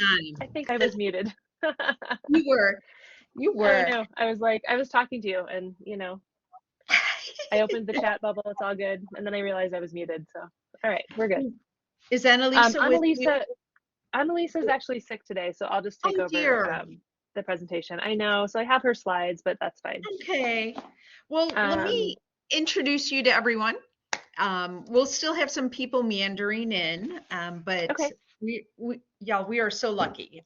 time. I think I was muted. You were. You I don't were. know. I was like, I was talking to you, and I opened the chat bubble. It's all good, and then I realized I was muted. So, all right, we're good. Is Annalisa with you? Annalisa's actually sick today, so I'll just take Oh over dear. the presentation. I know, so I have her slides, but that's fine. Okay. Well, let me introduce you to everyone. We'll still have some people meandering in, but Okay. we are so lucky.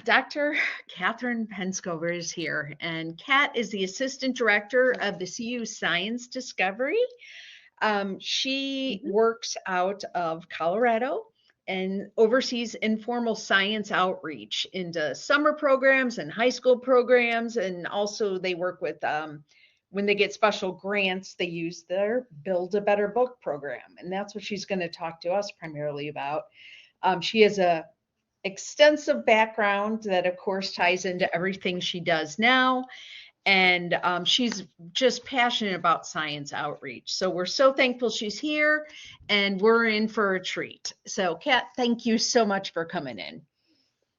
Dr. Catherine Penskover is here, and Kat is the Assistant Director of the CU Science Discovery. She works out of Colorado and oversees informal science outreach into summer programs and high school programs. And also they work with, when they get special grants, they use their Build a Better Book program. And that's what she's going to talk to us primarily about. She has a extensive background that of course ties into everything she does now. And she's just passionate about science outreach. So we're so thankful she's here and we're in for a treat. So Kat, thank you so much for coming in.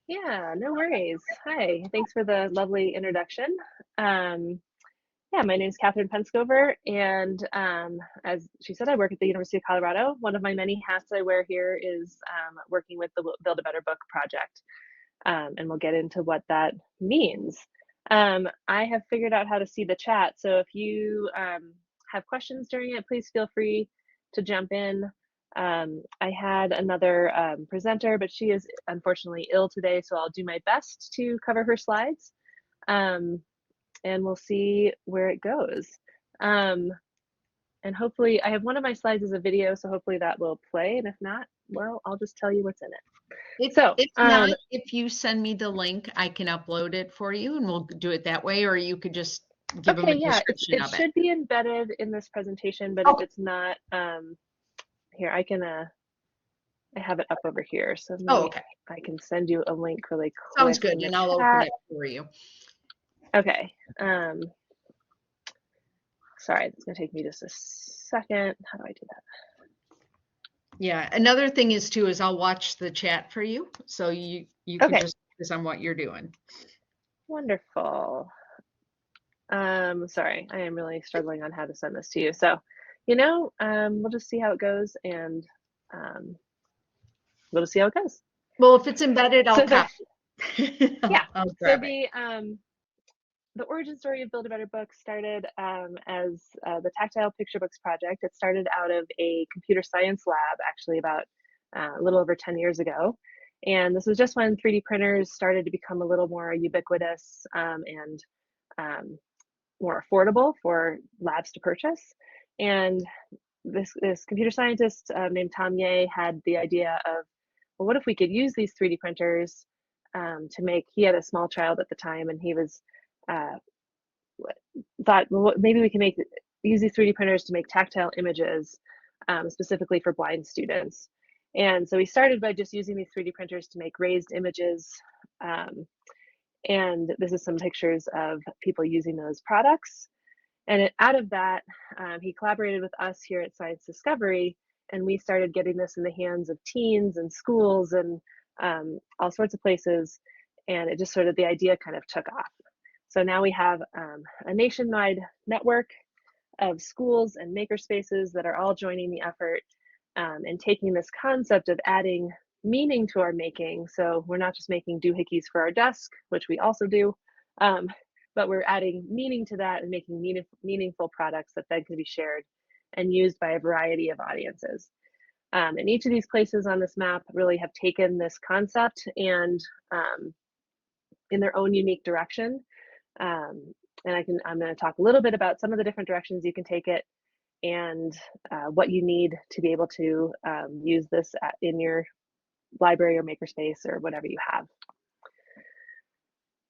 Yeah, no worries. Hi, thanks for the lovely introduction. Yeah, my name is Catherine Penskover, and as she said, I work at the University of Colorado. One of my many hats I wear here is working with the Build a Better Book project, and we'll get into what that means. I have figured out how to see the chat, so if you have questions during it, please feel free to jump in. I had another presenter, but she is unfortunately ill today, so I'll do my best to cover her slides. And we'll see where it goes. And hopefully, I have one of my slides as a video, so hopefully that will play. And if not, well, I'll just tell you what's in it. If not, if you send me the link, I can upload it for you and we'll do it that way, or you could just give them a description of it. It should be embedded in this presentation, but if it's not, here, I have it up over here. So maybe I can send you a link really quick. Sounds good, and I'll open it for you. Okay. Sorry, it's gonna take me just a second. How do I do that? Yeah, another thing is too, is I'll watch the chat for you. So you can just focus on what you're doing. Wonderful. Sorry, I am really struggling on how to send this to you. So, we'll just see how it goes, and we'll just see how it goes. Well, if it's embedded, I'll copy. Yeah. So the origin story of Build a Better Book started as the Tactile Picture Books project. It started out of a computer science lab, actually about a little over 10 years ago. And this was just when 3D printers started to become a little more ubiquitous and more affordable for labs to purchase. And this computer scientist named Tom Ye had the idea of, well, what if we could use these 3D printers to make, he had a small child at the time, and he was thought, well, maybe we can use these 3D printers to make tactile images specifically for blind students. And so we started by just using these 3D printers to make raised images. And this is some pictures of people using those products. And out of that, he collaborated with us here at Science Discovery, and we started getting this in the hands of teens and schools and all sorts of places. And it just sort of, the idea kind of took off. So now we have a nationwide network of schools and makerspaces that are all joining the effort and taking this concept of adding meaning to our making. So we're not just making doohickeys for our desk, which we also do, but we're adding meaning to that and making meaningful products that then can be shared and used by a variety of audiences. And each of these places on this map really have taken this concept and in their own unique direction. And I'm going to talk a little bit about some of the different directions you can take it and what you need to be able to use this in your library or makerspace or whatever you have.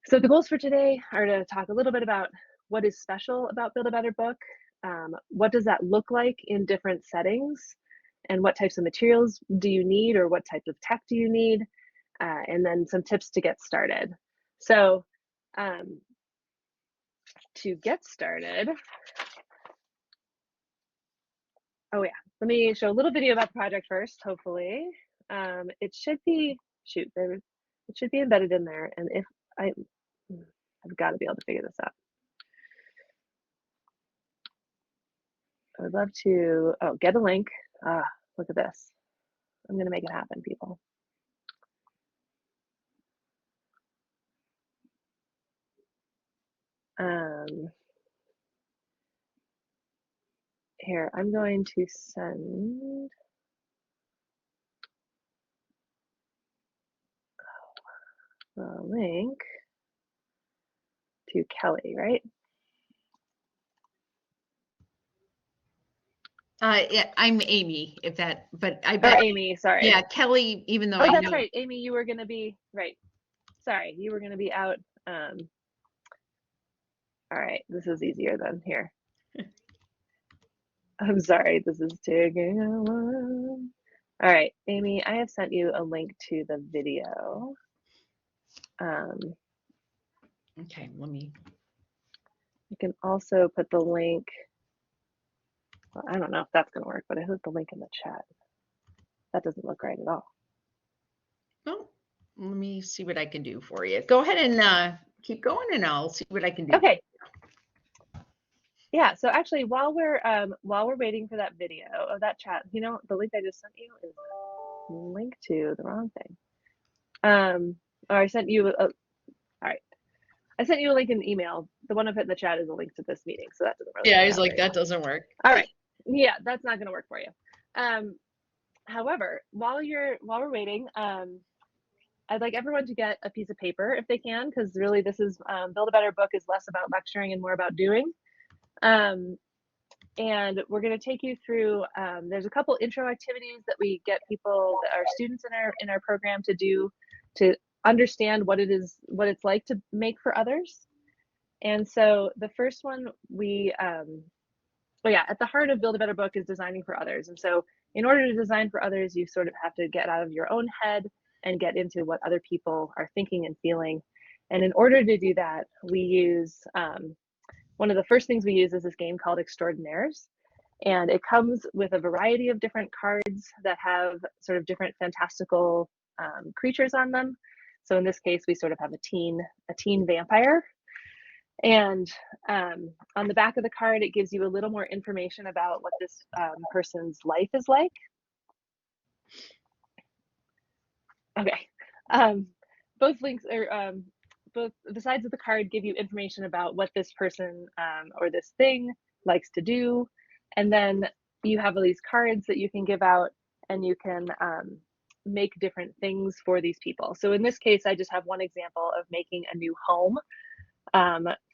So the goals for today are to talk a little bit about what is special about Build a Better Book, what does that look like in different settings, and what types of materials do you need, or what type of tech do you need, and then some tips to get started. So to get started, oh yeah, let me show a little video about the project first, hopefully. it should be, shoot, there, it should be embedded in there. And if I've got to be able to figure this out. I would love to, oh, get a link. Look at this. I'm going to make it happen, people. Here, I'm going to send the link to Kelly, right? Yeah, I'm Amy, if that, but I bet. Or Amy, sorry. Yeah, Kelly, even though oh, I that's know. right. Amy, you were going to be, right. Sorry, you were going to be out. All right, this is easier than here. I'm sorry, this is taking a while. All right, Amy, I have sent you a link to the video. Okay, let me. You can also put the link. Well, I don't know if that's going to work, but I put the link in the chat. That doesn't look right at all. Oh, let me see what I can do for you. Go ahead and keep going, and I'll see what I can do. Okay. Yeah. So actually, while we're waiting for that video of that chat, you know, the link I just sent you is a link to the wrong thing. Or I sent you all right. I sent you a link in the email. The one I put in the chat is a link to this meeting, so that doesn't really. Yeah, I was like, that doesn't work. All right. Yeah, that's not going to work for you. However, while we're waiting, I'd like everyone to get a piece of paper if they can, because really this is Build a Better Book is less about lecturing and more about doing. And we're going to take you through, there's a couple intro activities that we get people, that are students in our program, to do to understand what it's like to make for others. And so the first one, at the heart of Build a Better Book is designing for others. And so in order to design for others, you sort of have to get out of your own head and get into what other people are thinking and feeling. And in order to do that, we use, one of the first things we use is this game called Extraordinaires. And it comes with a variety of different cards that have sort of different fantastical creatures on them. So in this case, we sort of have a teen vampire. And on the back of the card, it gives you a little more information about what this person's life is like. Okay. Both links are, both the sides of the card give you information about what this person or this thing likes to do. And then you have all these cards that you can give out, and you can make different things for these people. So in this case, I just have one example of making a new home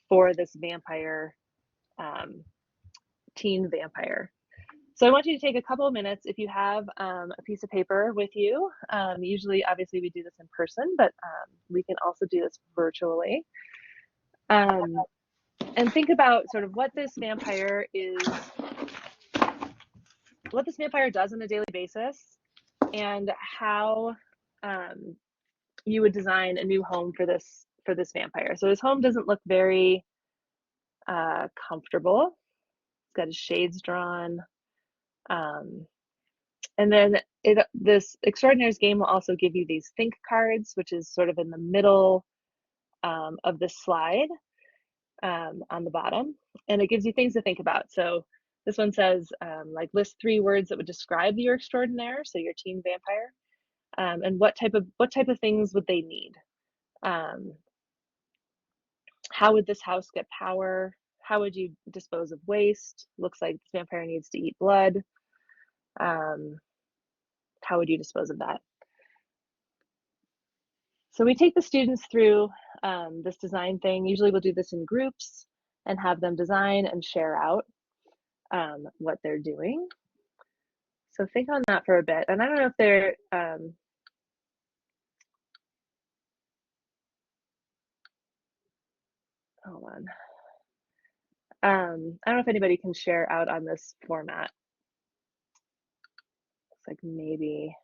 for this vampire, teen vampire. So I want you to take a couple of minutes, if you have a piece of paper with you. Usually, obviously, we do this in person, but we can also do this virtually. And think about sort of what this vampire does on a daily basis, and how you would design a new home for this vampire. So his home doesn't look very comfortable. It's got his shades drawn. And then this Extraordinaires game will also give you these think cards, which is sort of in the middle of this slide on the bottom. And it gives you things to think about. So this one says, like, list 3 words that would describe your extraordinaire, so your teen vampire, and what type of things would they need? How would this house get power? How would you dispose of waste? Looks like this vampire needs to eat blood. How would you dispose of that? So we take the students through this design thing. Usually we'll do this in groups and have them design and share out what they're doing. So think on that for a bit. And I don't know if they're, hold on. I don't know if anybody can share out on this format. Looks like maybe,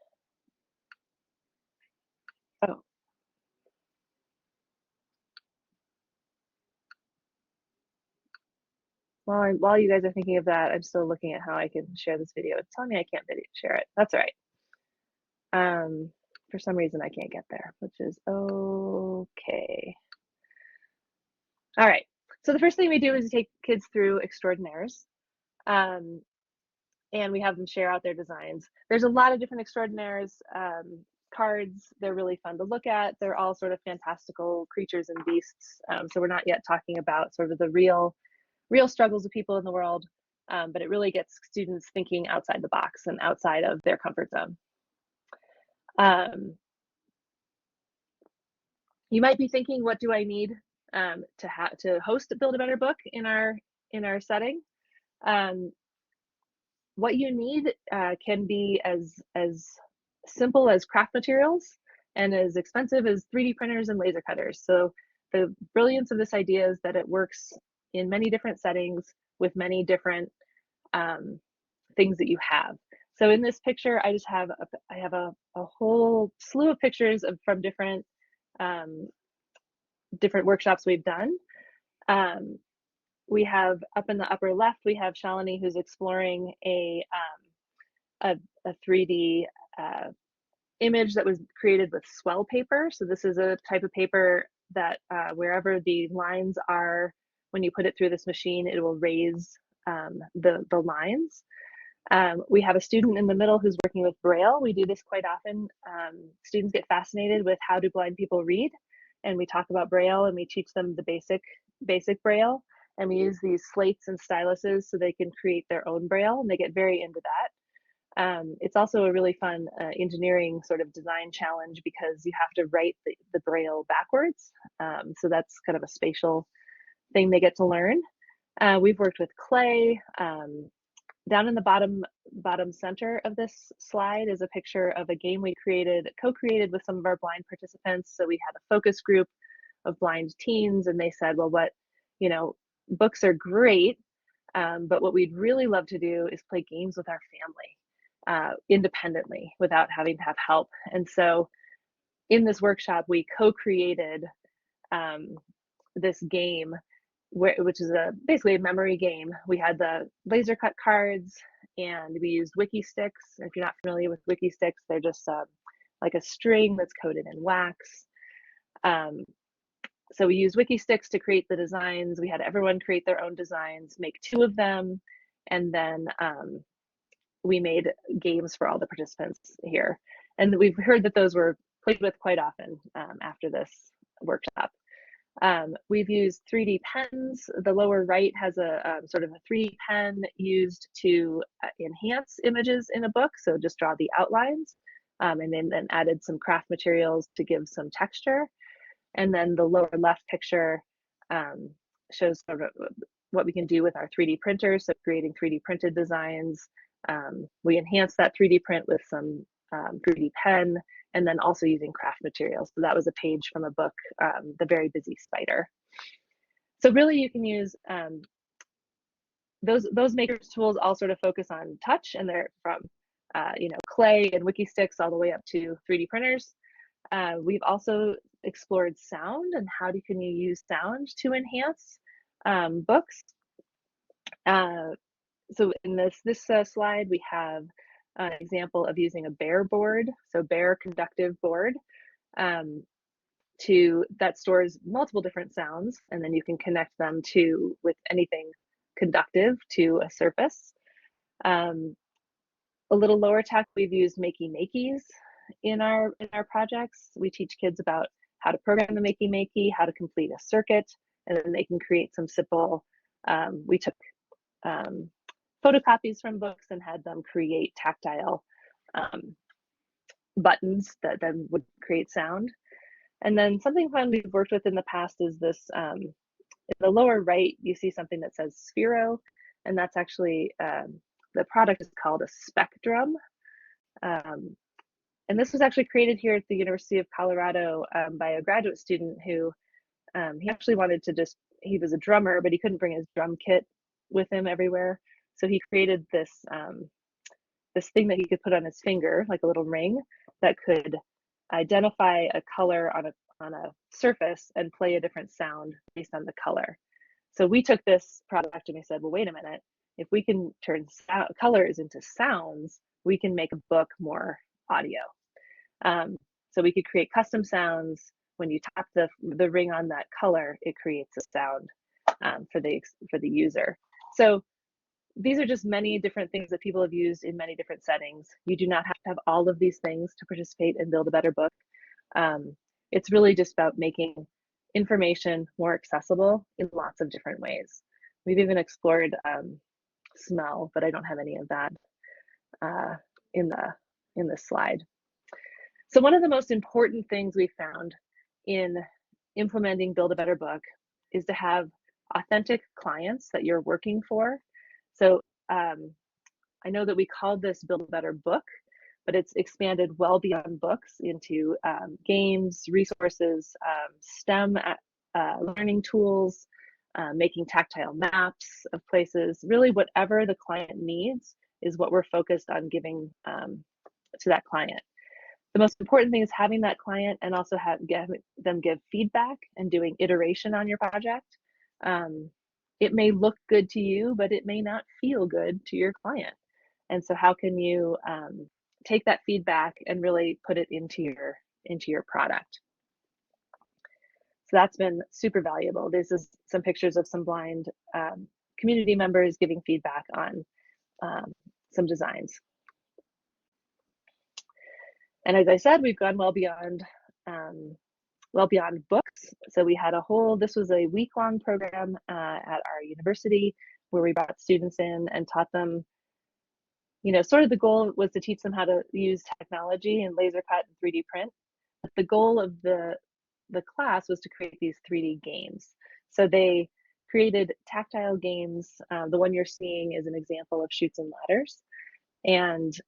oh. While you guys are thinking of that, I'm still looking at how I can share this video. It's telling me I can't video share it. That's all For some reason I can't get there, which is okay. All right, so the first thing we do is take kids through extraordinaires. And we have them share out their designs. There's a lot of different extraordinaires cards. They're really fun to look at. They're all sort of fantastical creatures and beasts. So we're not yet talking about sort of the real struggles of people in the world, but it really gets students thinking outside the box and outside of their comfort zone. You might be thinking, what do I need to host Build a Better Book in our setting? What you need can be as simple as craft materials and as expensive as 3D printers and laser cutters. So the brilliance of this idea is that it works in many different settings with many different things that you have. So in this picture, I have a whole slew of pictures from different workshops we've done. We have up in the upper left, we have Shalini, who's exploring a 3D image that was created with swell paper. So this is a type of paper that wherever the lines are, when you put it through this machine, it will raise the lines. We have a student in the middle who's working with Braille. We do this quite often. Students get fascinated with how do blind people read, and we talk about Braille and we teach them the basic Braille, and we use these slates and styluses so they can create their own Braille, and they get very into that. It's also a really fun engineering sort of design challenge because you have to write the Braille backwards. So that's kind of a spatial thing they get to learn. We've worked with clay. Down in the bottom center of this slide is a picture of a game we co-created with some of our blind participants. So we had a focus group of blind teens, and they said, well, books are great, but what we'd really love to do is play games with our family independently without having to have help. And so in this workshop, we co-created this game, which is basically a memory game. We had the laser cut cards, and we used wiki sticks. If you're not familiar with wiki sticks, they're just like a string that's coated in wax. So we used wiki sticks to create the designs. We had everyone create their own designs, make 2 of them, and then we made games for all the participants here. And we've heard that those were played with quite often after this workshop. We've used 3D pens. The lower right has a sort of a 3D pen used to enhance images in a book. So just draw the outlines, and then added some craft materials to give some texture. And then the lower left picture shows sort of what we can do with our 3D printers. So creating 3D printed designs. We enhance that 3D print with some 3D pen, and then also using craft materials. So that was a page from a book, The Very Busy Spider. So really you can use those makers tools all sort of focus on touch, and they're from clay and wiki sticks all the way up to 3D printers. We've also explored sound and how can you use sound to enhance books. So in this slide, we have an example of using a bear board, so bear conductive board, that stores multiple different sounds, and then you can connect them with anything conductive to a surface. A little lower tech, we've used makey-makeys in our projects. We teach kids about how to program the makey-makey, how to complete a circuit, and then they can create some simple, we took photocopies from books and had them create tactile buttons that then would create sound. And then something fun we've worked with in the past is this, in the lower right, you see something that says Sphero, and that's actually, the product is called a spectrum. And this was actually created here at the University of Colorado by a graduate student who, he actually wanted to he was a drummer, but he couldn't bring his drum kit with him everywhere. So he created this this thing that he could put on his finger, like a little ring, that could identify a color on a surface and play a different sound based on the color. So we took this product and we said, well, wait a minute, if we can turn colors into sounds, we can make a book more audio. So we could create custom sounds. When you tap the ring on that color, it creates a sound for the user. So these are just many different things that people have used in many different settings. You do not have to have all of these things to participate and build a better book. It's really just about making information more accessible in lots of different ways. We've even explored smell, but I don't have any of that in the slide. So one of the most important things we found in implementing Build a Better Book is to have authentic clients that you're working for. So I know that we called this Build a Better Book, but it's expanded well beyond books into games, resources, STEM learning tools, making tactile maps of places. Really, whatever the client needs is what we're focused on giving to that client. The most important thing is having that client and also have them give feedback and doing iteration on your project. It may look good to you, but it may not feel good to your client. And so how can you take that feedback and really put it into your product? So that's been super valuable. This is some pictures of some blind community members giving feedback on some designs. And as I said, we've gone well beyond books. So we had this was a week-long program at our university where we brought students in and taught them, sort of the goal was to teach them how to use technology and laser cut and 3D print. But the goal of the class was to create these 3D games. So they created tactile games. The one you're seeing is an example of Chutes and Ladders. And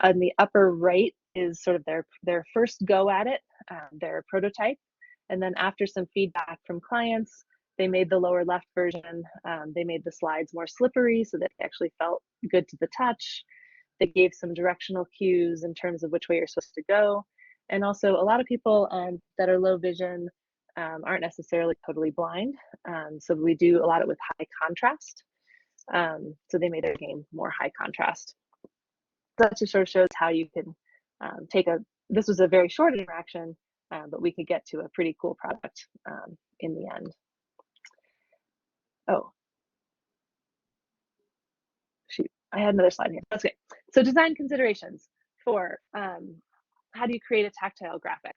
on the upper right is sort of their first go at it, their prototype. And then after some feedback from clients, they made the lower left version. They made the slides more slippery so that it actually felt good to the touch. They gave some directional cues in terms of which way you're supposed to go. And also a lot of people that are low vision aren't necessarily totally blind. So we do a lot with high contrast. So they made their game more high contrast. That just sort of shows how you can this was a very short interaction, but we could get to a pretty cool product in the end. Oh, shoot, I had another slide here. That's okay. So design considerations for how do you create a tactile graphic?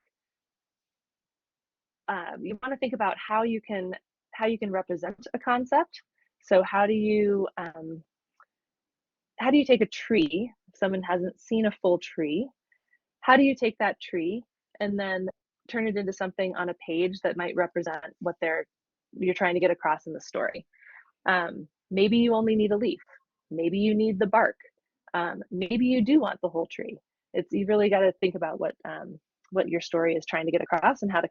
You want to think about how you can represent a concept. So how do you take a tree? If someone hasn't seen a full tree, how do you take that tree and then turn it into something on a page that might represent what you're trying to get across in the story? Maybe you only need a leaf. Maybe you need the bark. Maybe you do want the whole tree. You really got to think about what your story is trying to get across and how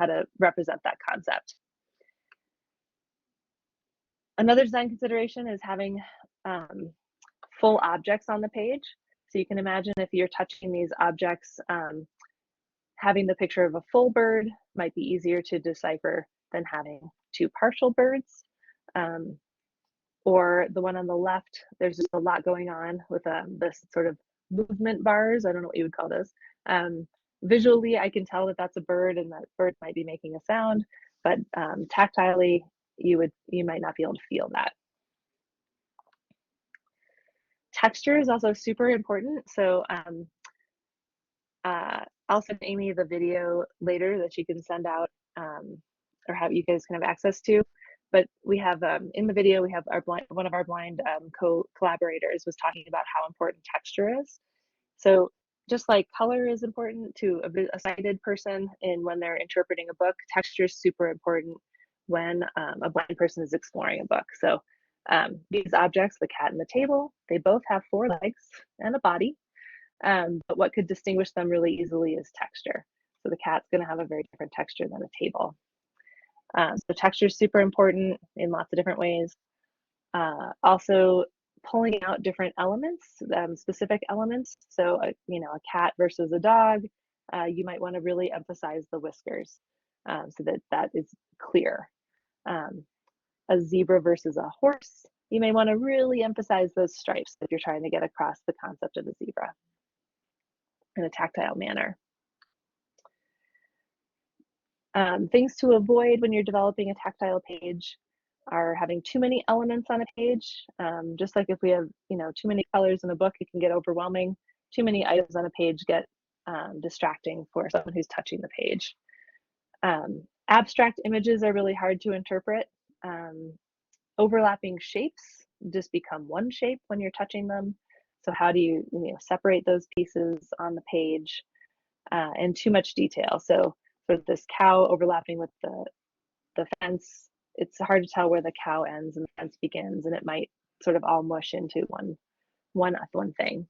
to represent that concept. Another design consideration is having full objects on the page. So you can imagine if you're touching these objects, having the picture of a full bird might be easier to decipher than having two partial birds. Or the one on the left, there's just a lot going on with this sort of movement bars. I don't know what you would call those. Visually, I can tell that that's a bird and that bird might be making a sound, but tactilely, you might not be able to feel that. Texture is also super important. So I'll send Amy the video later that she can send out or have you guys can have access to. But we have in the video, we have one of our blind collaborators was talking about how important texture is. So just like color is important to a sighted person and when they're interpreting a book, texture is super important when a blind person is exploring a book. So these objects, the cat and the table, they both have 4 legs and a body. But what could distinguish them really easily is texture. So the cat's going to have a very different texture than a table. So texture is super important in lots of different ways. Also pulling out different elements, specific elements. So, a cat versus a dog, you might want to really emphasize the whiskers so that is clear. A zebra versus a horse, you may want to really emphasize those stripes if you're trying to get across the concept of a zebra in a tactile manner. Things to avoid when you're developing a tactile page are having too many elements on a page. Just like if we have, too many colors in a book, it can get overwhelming. Too many items on a page get distracting for someone who's touching the page. Abstract images are really hard to interpret. Overlapping shapes just become one shape when you're touching them. So how do you, separate those pieces on the page? And too much detail. So for this cow overlapping with the fence, it's hard to tell where the cow ends and the fence begins, and it might sort of all mush into one thing.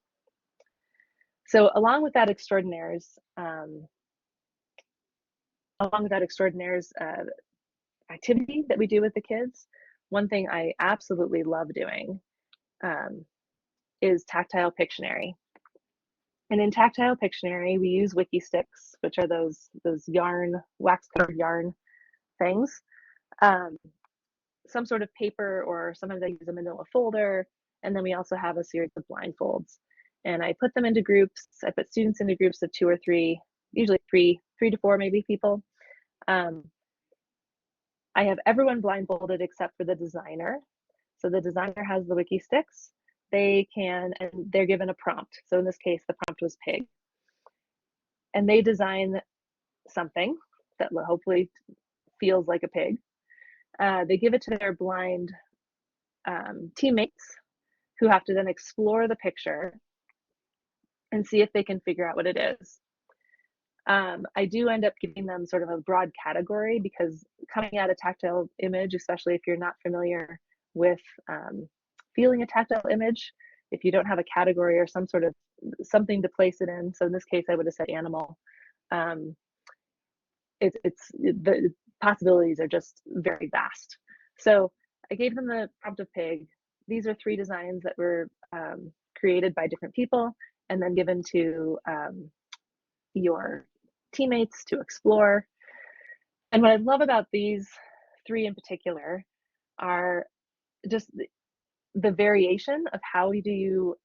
So along with that extraordinaires activity that we do with the kids, one thing I absolutely love doing is tactile Pictionary. And in tactile Pictionary, we use wiki sticks, which are those yarn, wax-covered yarn things. Some sort of paper, or sometimes I use a manila folder. And then we also have a series of blindfolds. And I put them into groups. I put students into groups of 2 or 3, usually 3 to 4 maybe people. I have everyone blindfolded except for the designer. So the designer has the wiki sticks. They're given a prompt. So in this case, the prompt was pig. And they design something that hopefully feels like a pig. They give it to their blind teammates, who have to then explore the picture and see if they can figure out what it is. I do end up giving them sort of a broad category, because coming at a tactile image, especially if you're not familiar with feeling a tactile image, if you don't have a category or something to place it in. So in this case, I would have said animal. The possibilities are just very vast. So I gave them the prompt of pig. These are 3 designs that were created by different people and then given to your teammates to explore. And what I love about these 3 in particular are just the variation of how do you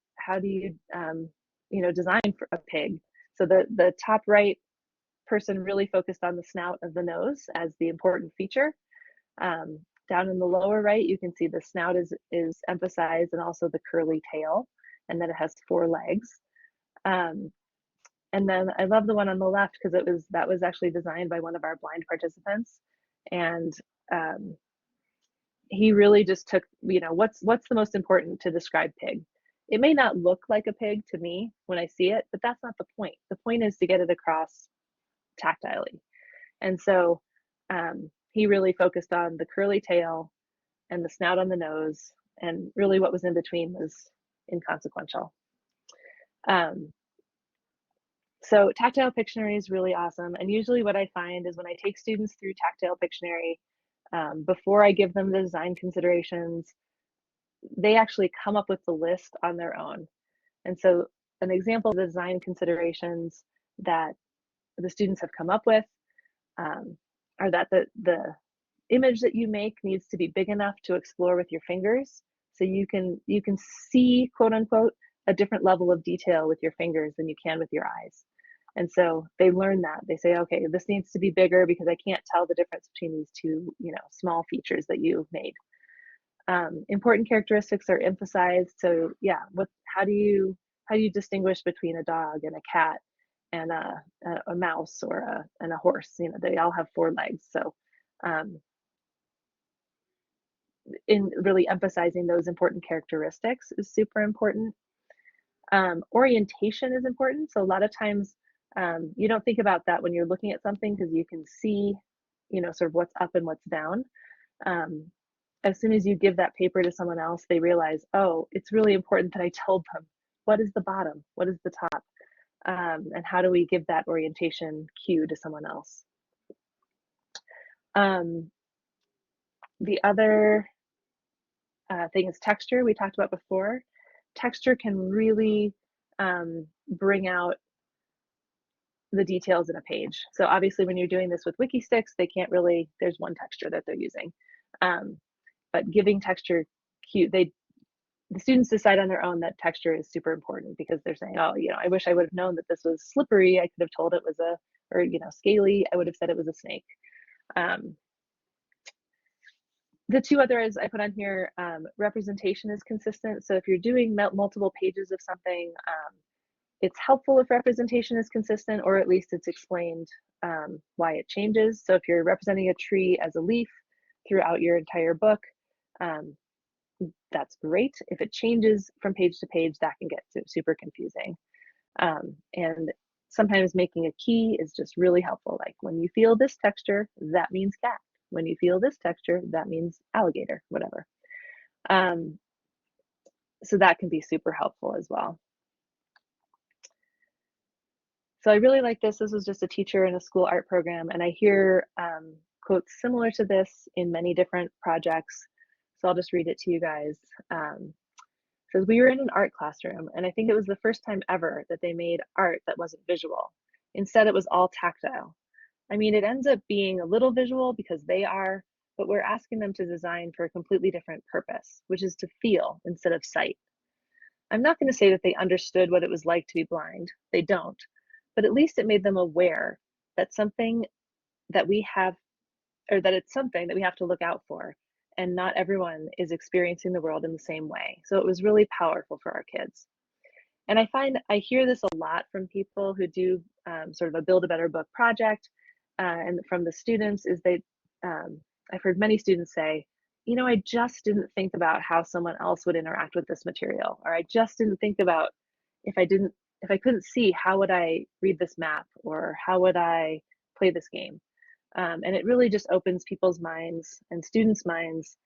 design for a pig. So the top right person really focused on the snout of the nose as the important feature. Down in the lower right, you can see the snout is emphasized, and also the curly tail, and then it has 4 legs. And then I love the one on the left, because that was actually designed by one of our blind participants, and he really just took, what's the most important to describe pig. It may not look like a pig to me when I see it, but that's not the point. The point is to get it across tactilely. And so he really focused on the curly tail and the snout on the nose, and really what was in between was inconsequential. So tactile Pictionary is really awesome. And usually what I find is when I take students through tactile Pictionary, before I give them the design considerations, they actually come up with the list on their own. And so an example of the design considerations that the students have come up with are that the image that you make needs to be big enough to explore with your fingers, so you can see, quote unquote, a different level of detail with your fingers than you can with your eyes. And so they learn that. They say, okay, this needs to be bigger because I can't tell the difference between these 2, small features that you made. Important characteristics are emphasized. So yeah, how do you distinguish between a dog and a cat and a mouse and a horse? They all have 4 legs. So in really emphasizing those important characteristics is super important. Orientation is important. So a lot of times you don't think about that when you're looking at something, because you can see, sort of what's up and what's down. As soon as you give that paper to someone else, they realize, oh, it's really important that I tell them what is the bottom, what is the top, and how do we give that orientation cue to someone else. The other thing is texture. We talked about before. Texture can really bring out the details in a page. So obviously when you're doing this with wiki sticks, they can't really, there's one texture that they're using. But giving texture cue, the students decide on their own that texture is super important, because they're saying, oh, I wish I would have known that this was slippery. I could have told it was or scaly, I would have said it was a snake. The two others I put on here, representation is consistent. So if you're doing multiple pages of something, it's helpful if representation is consistent, or at least it's explained why it changes. So if you're representing a tree as a leaf throughout your entire book, that's great. If it changes from page to page, that can get super confusing. And sometimes making a key is just really helpful. Like when you feel this texture, that means cat. When you feel this texture, that means alligator, whatever. So that can be super helpful as well. So I really like this. This was just a teacher in a school art program, and I hear quotes similar to this in many different projects. So I'll just read it to you guys. It says, we were in an art classroom, and I think it was the first time ever that they made art that wasn't visual. Instead, it was all tactile. I mean, it ends up being a little visual because they are, but we're asking them to design for a completely different purpose, which is to feel instead of sight. I'm not going to say that they understood what it was like to be blind. They don't. But at least it made them aware that something that we have, or that it's something that we have to look out for, and not everyone is experiencing the world in the same way. So it was really powerful for our kids. And I hear this a lot from people who do sort of a Build a Better Book project, and from the students is I've heard many students say, I just didn't think about how someone else would interact with this material, or I just didn't think about if I couldn't see, how would I read this map, or how would I play this game? And it really just opens people's minds and students' minds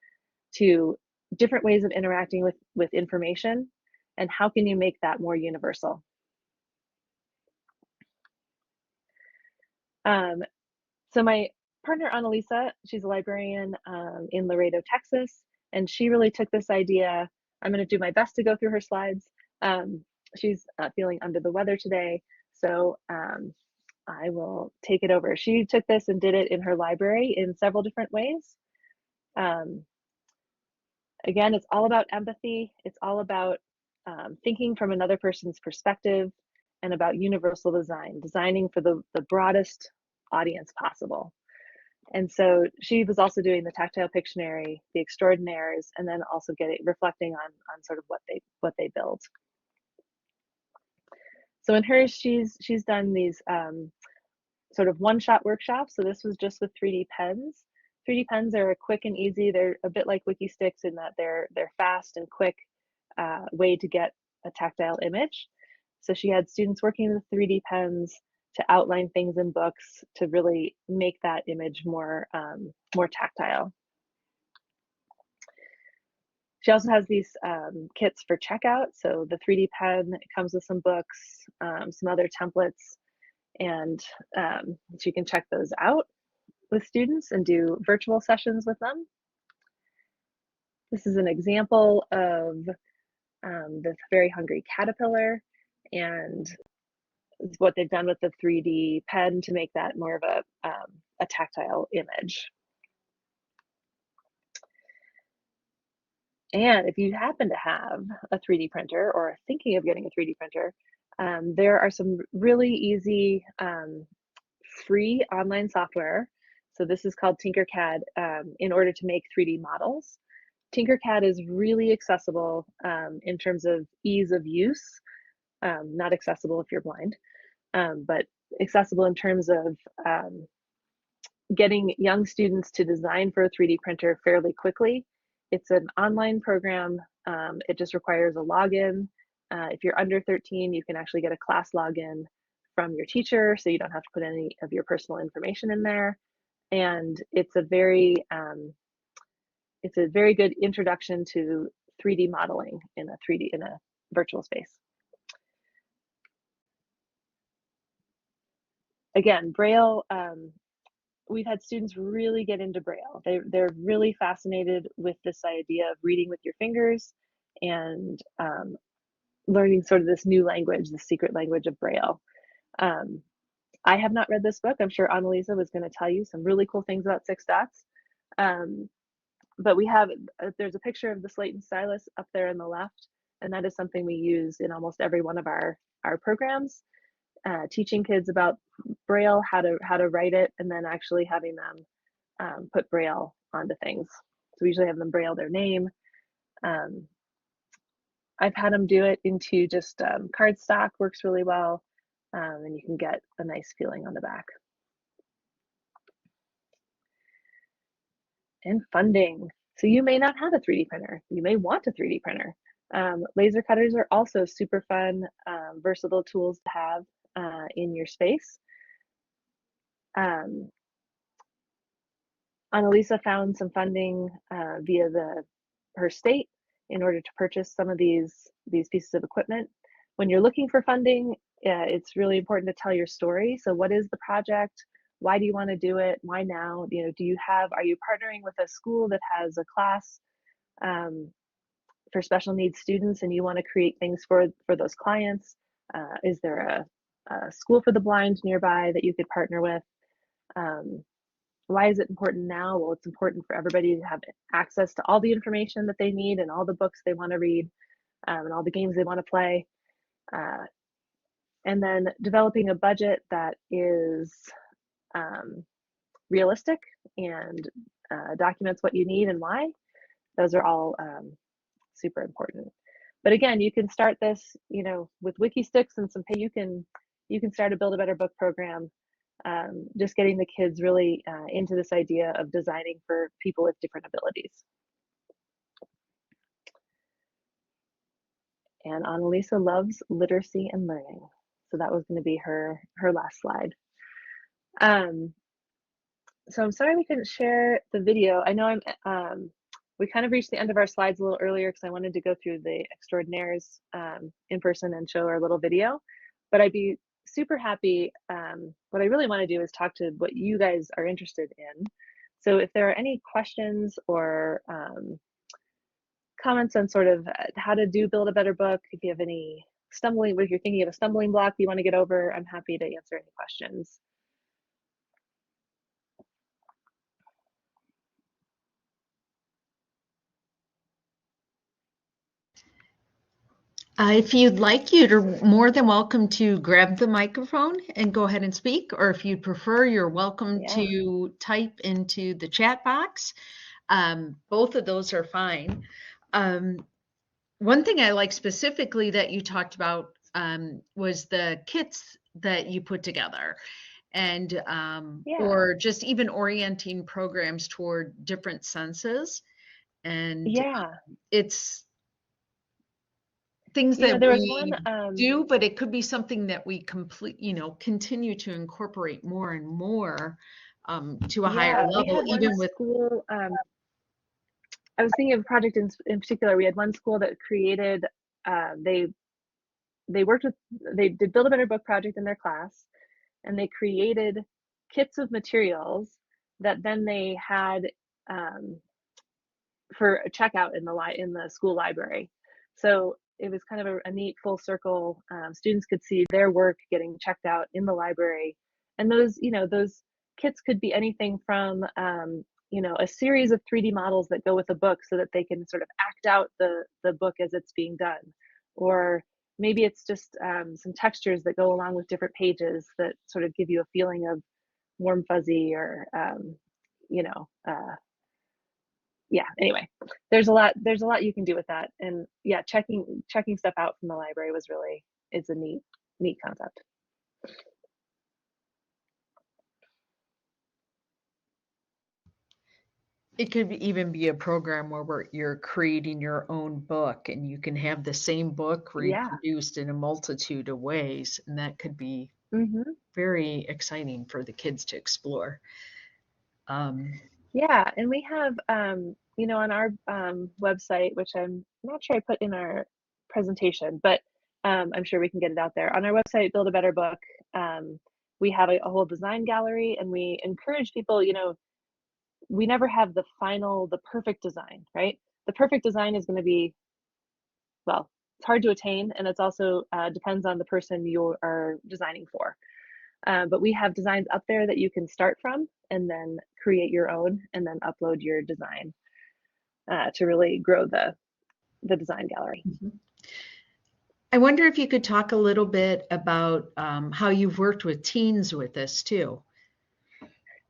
to different ways of interacting with information, and how can you make that more universal? So my partner, Annalisa, she's a librarian in Laredo, Texas, and she really took this idea. I'm going to do my best to go through her slides. She's feeling under the weather today, so I will take it over. She took this and did it in her library in several different ways. Again, it's all about empathy. It's all about thinking from another person's perspective, and about universal design, designing for the broadest audience possible. And so she was also doing the tactile Pictionary, the extraordinaires, and then also reflecting on sort of what they build. So in hers, she's done these sort of one-shot workshops. So this was just with 3D pens. 3D pens are quick and easy. They're a bit like Wiki Sticks in that they're fast and quick way to get a tactile image. So she had students working with 3D pens to outline things in books to really make that image more tactile. She also has these kits for checkout. So the 3D pen comes with some books, some other templates, and she can check those out with students and do virtual sessions with them. This is an example of the Very Hungry Caterpillar, and what they've done with the 3D pen to make that more of a tactile image. And if you happen to have a 3D printer or are thinking of getting a 3D printer, there are some really easy free online software. So this is called Tinkercad in order to make 3D models. Tinkercad is really accessible in terms of ease of use, not accessible if you're blind, but accessible in terms of getting young students to design for a 3D printer fairly quickly. It's an online program. It just requires a login. If you're under 13, you can actually get a class login from your teacher, so you don't have to put any of your personal information in there. And it's a very good introduction to 3D modeling in a virtual space. Again, Braille, we've had students really get into Braille. They're really fascinated with this idea of reading with your fingers and learning sort of this new language, the secret language of Braille. I have not read this book. I'm sure Annalisa was going to tell you some really cool things about 6 dots. But there's a picture of the slate and stylus up there on the left, and that is something we use in almost every one of our programs. teaching kids about Braille, how to write it, and then actually having them put Braille onto things. So we usually have them Braille their name. I've had them do it into just cardstock, works really well, and you can get a nice feeling on the back. And funding. So you may not have a 3D printer. You may want a 3D printer. Laser cutters are also super fun, versatile tools to have in your space. Annalisa found some funding via her state in order to purchase some of these pieces of equipment. When you're looking for funding, it's really important to tell your story. So what is the project? Why do you want to do it? Why now? You know, are you partnering with a school that has a class for special needs students and you want to create things for those clients? Is there a school for the blind nearby that you could partner with? Why is it important now? Well, it's important for everybody to have access to all the information that they need and all the books they want to read and all the games they want to play. And then developing a budget that is realistic and documents what you need and why. Those are all super important. But again, you can start this, you know, with wiki sticks and some pay. You can start a Build a Better Book program. Just getting the kids really into this idea of designing for people with different abilities. And Annalisa loves literacy and learning. So that was going to be her last slide. So I'm sorry we couldn't share the video. I know we kind of reached the end of our slides a little earlier because I wanted to go through the extraordinaires in person and show our little video, but I'd be super happy. What I really want to do is talk to what you guys are interested in. So if there are any questions or comments on sort of how to build a better book, if you have any if you're thinking of a stumbling block you want to get over, I'm happy to answer any questions. If you'd like, you're more than welcome to grab the microphone and go ahead and speak, or if you'd prefer, you're welcome to type into the chat box. Both of those are fine. One thing I like specifically that you talked about was the kits that you put together, and or just even orienting programs toward different senses. And it's things that we do, but it could be something that we continue to incorporate more and more to a higher level, even with school. I was thinking of a project in particular. We had one school that created, they did Build a Better Book project in their class, and they created kits of materials that then they had for a checkout in the school library. So it was kind of a neat full circle. Students could see their work getting checked out in the library, and those kits could be anything from a series of 3D models that go with a book so that they can sort of act out the book as it's being done, or maybe it's just some textures that go along with different pages that sort of give you a feeling of warm fuzzy or anyway, there's a lot you can do with that. And checking stuff out from the library is a neat concept. It could even be a program where you're creating your own book and you can have the same book reproduced in a multitude of ways, and that could be very exciting for the kids to explore. And we have on our website, which I'm not sure I put in our presentation, but I'm sure we can get it out there. On our website, Build a Better Book, we have a whole design gallery, and we encourage people, we never have the perfect design, right? The perfect design is going to be, well, it's hard to attain, and it's also depends on the person you are designing for. But we have designs up there that you can start from and then create your own and then upload your design to really grow the design gallery. I wonder if you could talk a little bit about how you've worked with teens with this too.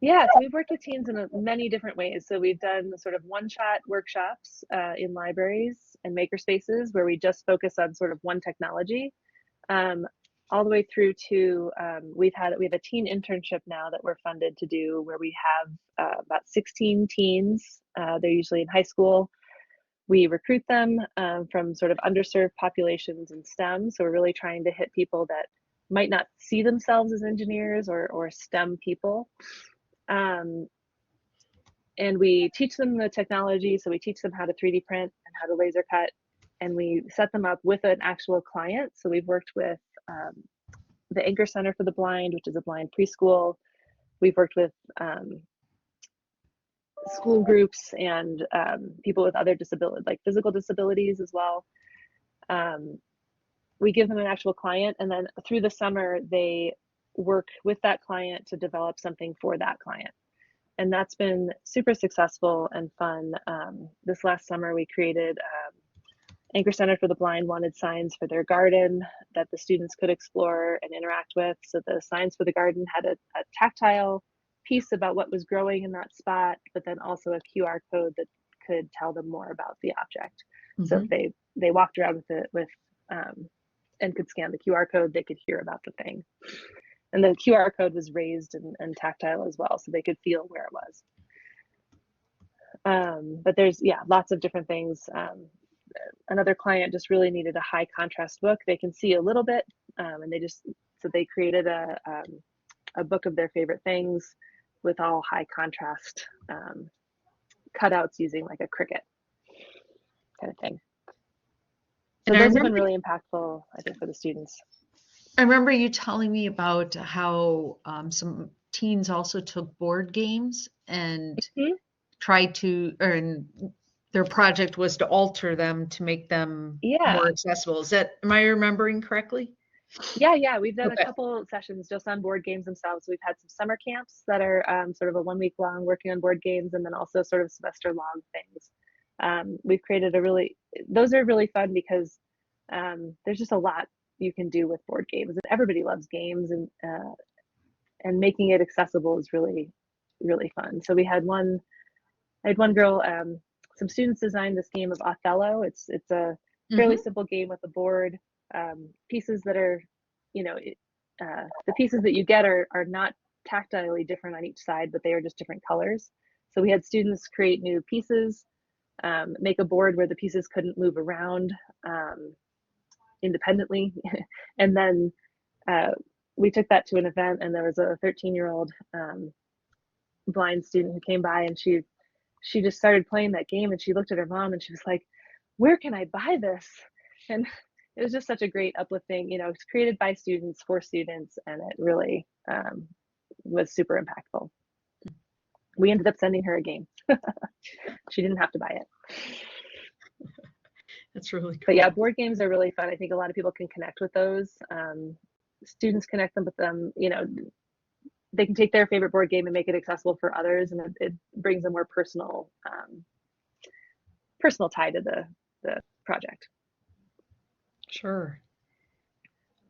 Yeah, so we've worked with teens in many different ways. So we've done sort of one-shot workshops in libraries and maker spaces where we just focus on sort of one technology, all the way through to we have a teen internship now that we're funded to do, where we have about 16 teens. They're usually in high school. We recruit them from sort of underserved populations in STEM. So we're really trying to hit people that might not see themselves as engineers or STEM people. And we teach them the technology. So we teach them how to 3D print and how to laser cut, and we set them up with an actual client. So we've worked with the Anchor Center for the Blind, which is a blind preschool. We've worked with school groups and people with other disabilities, like physical disabilities as well. We give them an actual client, and then through the summer, they work with that client to develop something for that client. And that's been super successful and fun. This last summer, we created Anchor Center for the Blind wanted signs for their garden that the students could explore and interact with. So the signs for the garden had a tactile piece about what was growing in that spot, but then also a QR code that could tell them more about the object. Mm-hmm. So if they walked around with it and could scan the QR code, they could hear about the thing. And the QR code was raised and tactile as well, so they could feel where it was. But there's, lots of different things. Another client just really needed a high contrast book. They can see a little bit, and they created a book of their favorite things with all high contrast cutouts using like a Cricut kind of thing. So those have been really impactful, I think, for the students. I remember you telling me about how some teens also took board games and tried to, and their project was to alter them to make them more accessible. Am I remembering correctly? Yeah. We've done a couple sessions just on board games themselves. We've had some summer camps that are sort of a 1 week long working on board games, and then also sort of semester long things. We've created those are really fun because there's just a lot you can do with board games, and everybody loves games, and making it accessible is really, really fun. So I had one girl, some students designed this game of Othello. It's a fairly simple game with a board, pieces that are, the pieces that you get are not tactilely different on each side, but they are just different colors. So we had students create new pieces, make a board where the pieces couldn't move around independendly. And then we took that to an event, and there was a 13-year-old blind student who came by, and she just started playing that game, and she looked at her mom and she was like, "Where can I buy this?" And it was just such a great uplifting, it's created by students for students, and it really was super impactful. We ended up sending her a game. She didn't have to buy it. That's really cool. But yeah, board games are really fun. I think a lot of people can connect with those. Students connect them with them, they can take their favorite board game and make it accessible for others, and it brings a more personal tie to the project. Sure.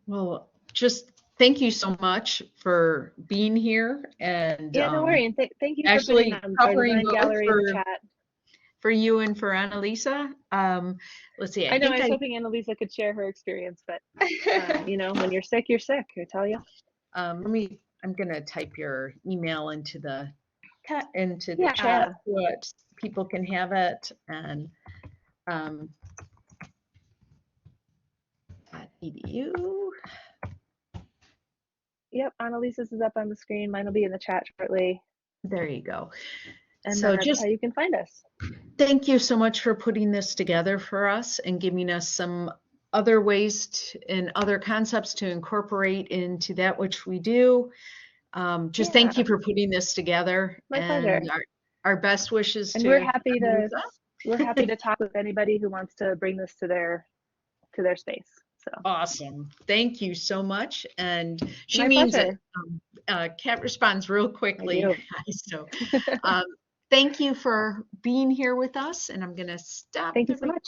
Well, just thank you so much for being here, and no worry, and thank you actually for putting our design gallery in the chat. For you and for Annalisa. Let's see. I was hoping Annalisa could share her experience, but when you're sick, I tell you. I'm gonna type your email into the chat what people can have it, and @edu. Yep, Annalisa's is up on the screen. Mine will be in the chat shortly. There you go. And so that's how you can find us. Thank you so much for putting this together for us and giving us some other ways and other concepts to incorporate into that which we do. Thank you for putting this together. My pleasure. Our best wishes. And we're happy to talk with anybody who wants to bring this to their space. So awesome. Thank you so much. And she My means pleasure. it. Kat responds real quickly. So thank you for being here with us. And I'm going to stop. Thank you so much.